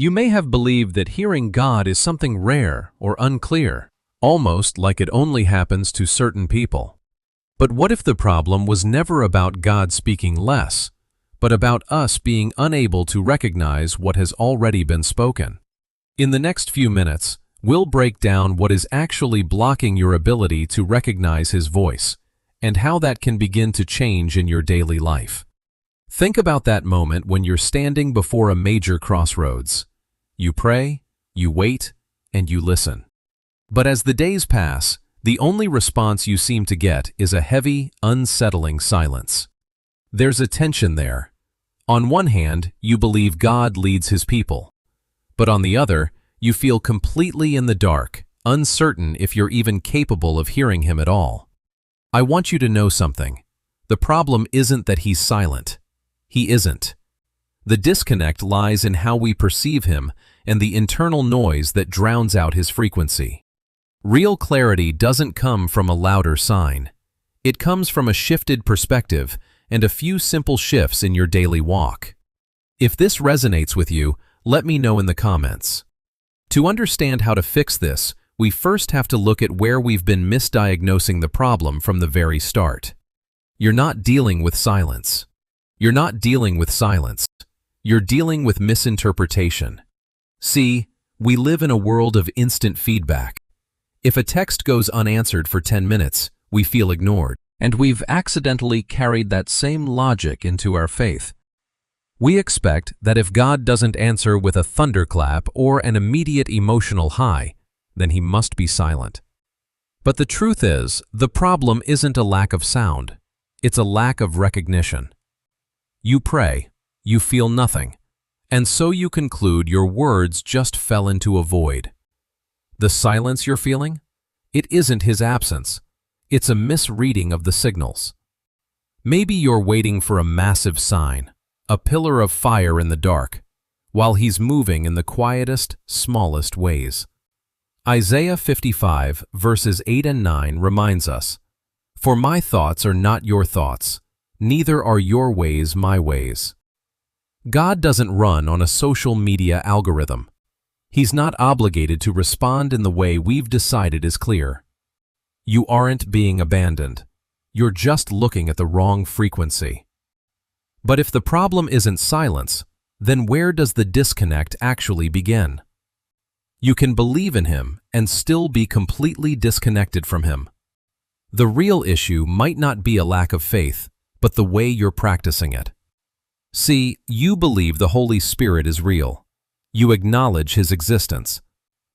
You may have believed that hearing God is something rare or unclear, almost like it only happens to certain people. But what if the problem was never about God speaking less, but about us being unable to recognize what has already been spoken? In the next few minutes, we'll break down what is actually blocking your ability to recognize His voice, and how that can begin to change in your daily life. Think about that moment when you're standing before a major crossroads. You pray, you wait, and you listen. But as the days pass, the only response you seem to get is a heavy, unsettling silence. There's a tension there. On one hand, you believe God leads His people. But on the other, you feel completely in the dark, uncertain if you're even capable of hearing Him at all. I want you to know something. The problem isn't that He's silent. He isn't. The disconnect lies in how we perceive Him and the internal noise that drowns out His frequency. Real clarity doesn't come from a louder sign. It comes from a shifted perspective and a few simple shifts in your daily walk. If this resonates with you, let me know in the comments. To understand how to fix this, we first have to look at where we've been misdiagnosing the problem from the very start. You're not dealing with silence. You're not dealing with silence. You're dealing with misinterpretation. See, we live in a world of instant feedback. If a text goes unanswered for 10 minutes, we feel ignored. And we've accidentally carried that same logic into our faith. We expect that if God doesn't answer with a thunderclap or an immediate emotional high, then He must be silent. But the truth is, the problem isn't a lack of sound. It's a lack of recognition. You pray, you feel nothing, and so you conclude your words just fell into a void. The silence you're feeling? It isn't His absence. It's a misreading of the signals. Maybe you're waiting for a massive sign, a pillar of fire in the dark, while He's moving in the quietest, smallest ways. Isaiah 55, verses 8 and 9 reminds us, "For my thoughts are not your thoughts, neither are your ways my ways." God doesn't run on a social media algorithm. He's not obligated to respond in the way we've decided is clear. You aren't being abandoned. You're just looking at the wrong frequency. But if the problem isn't silence, then where does the disconnect actually begin? You can believe in Him and still be completely disconnected from Him. The real issue might not be a lack of faith, but the way you're practicing it. See, you believe the Holy Spirit is real. You acknowledge His existence.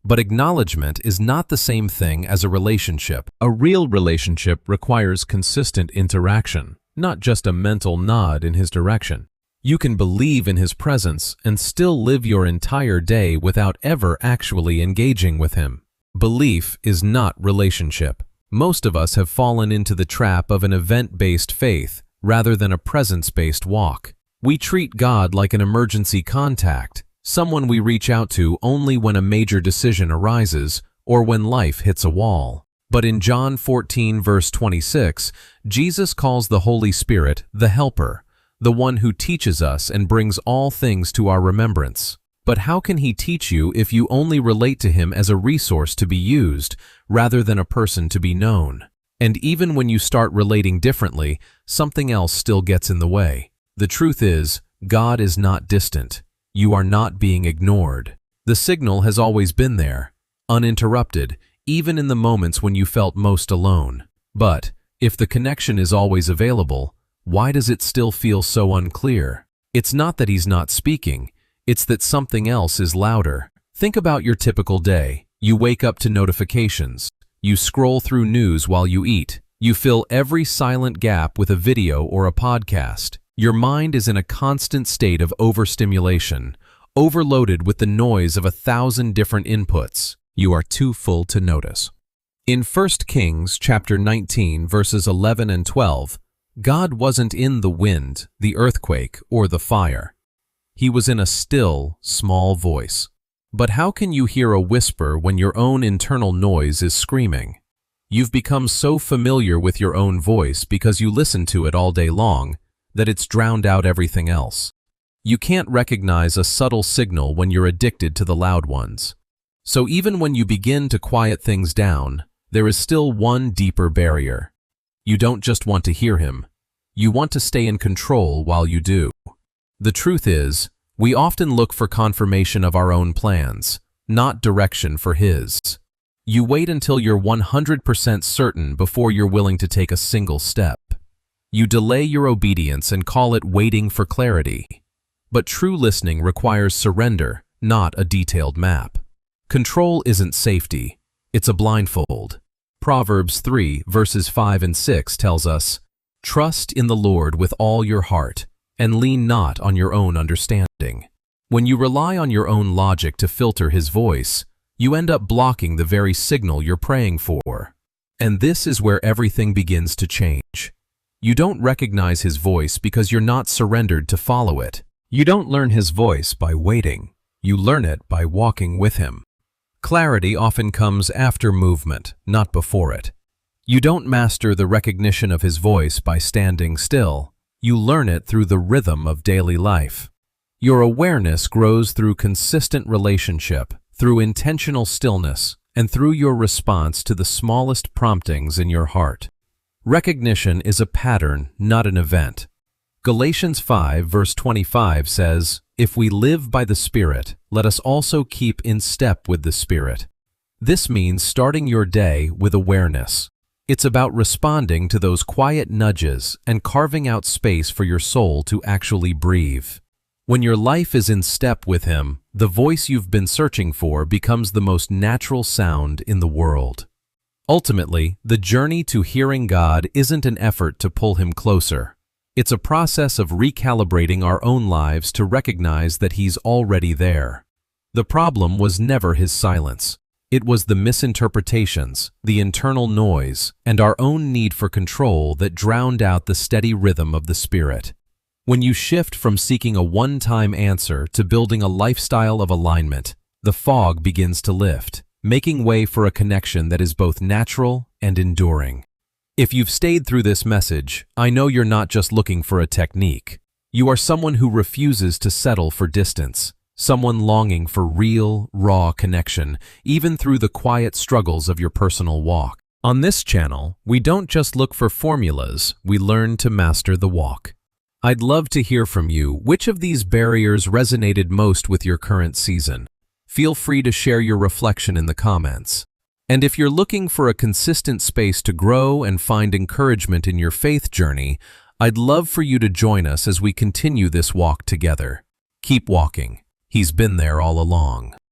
But acknowledgement is not the same thing as a relationship. A real relationship requires consistent interaction, not just a mental nod in His direction. You can believe in His presence and still live your entire day without ever actually engaging with Him. Belief is not relationship. Most of us have fallen into the trap of an event-based faith rather than a presence-based walk. We treat God like an emergency contact, someone we reach out to only when a major decision arises or when life hits a wall. But in John 14, verse 26, Jesus calls the Holy Spirit the Helper, the one who teaches us and brings all things to our remembrance. But how can He teach you if you only relate to Him as a resource to be used rather than a person to be known? And even when you start relating differently, something else still gets in the way. The truth is, God is not distant. You are not being ignored. The signal has always been there, uninterrupted, even in the moments when you felt most alone. But if the connection is always available, why does it still feel so unclear? It's not that He's not speaking, it's that something else is louder. Think about your typical day. You wake up to notifications. You scroll through news while you eat. You fill every silent gap with a video or a podcast. Your mind is in a constant state of overstimulation, overloaded with the noise of 1,000 different inputs. You are too full to notice. In 1 Kings chapter 19, verses 11 and 12, God wasn't in the wind, the earthquake, or the fire. He was in a still, small voice. But how can you hear a whisper when your own internal noise is screaming? You've become so familiar with your own voice because you listen to it all day long that it's drowned out everything else. You can't recognize a subtle signal when you're addicted to the loud ones. So even when you begin to quiet things down, there is still one deeper barrier. You don't just want to hear him. You want to stay in control while you do. The truth is, we often look for confirmation of our own plans, not direction for his. You wait until you're 100% certain before you're willing to take a single step. You delay your obedience and call it waiting for clarity. But true listening requires surrender, not a detailed map. Control isn't safety, it's a blindfold. Proverbs 3 verses 5 and 6 tells us, "Trust in the Lord with all your heart, and lean not on your own understanding." When you rely on your own logic to filter his voice, you end up blocking the very signal you're praying for. And this is where everything begins to change. You don't recognize his voice because you're not surrendered to follow it. You don't learn his voice by waiting. You learn it by walking with him. Clarity often comes after movement, not before it. You don't master the recognition of his voice by standing still. You learn it through the rhythm of daily life. Your awareness grows through consistent relationship, through intentional stillness, and through your response to the smallest promptings in your heart. Recognition is a pattern, not an event. Galatians 5 verse 25 says, "If we live by the Spirit, let us also keep in step with the Spirit." This means starting your day with awareness. It's about responding to those quiet nudges and carving out space for your soul to actually breathe. When your life is in step with him, the voice you've been searching for becomes the most natural sound in the world. Ultimately, the journey to hearing God isn't an effort to pull him closer. It's a process of recalibrating our own lives to recognize that he's already there. The problem was never his silence. It was the misinterpretations, the internal noise, and our own need for control that drowned out the steady rhythm of the Spirit. When you shift from seeking a one-time answer to building a lifestyle of alignment, the fog begins to lift, making way for a connection that is both natural and enduring. If you've stayed through this message, I know you're not just looking for a technique. You are someone who refuses to settle for distance, someone longing for real, raw connection, even through the quiet struggles of your personal walk. On this channel, we don't just look for formulas, we learn to master the walk. I'd love to hear from you. Which of these barriers resonated most with your current season? Feel free to share your reflection in the comments. And if you're looking for a consistent space to grow and find encouragement in your faith journey, I'd love for you to join us as we continue this walk together. Keep walking. He's been there all along.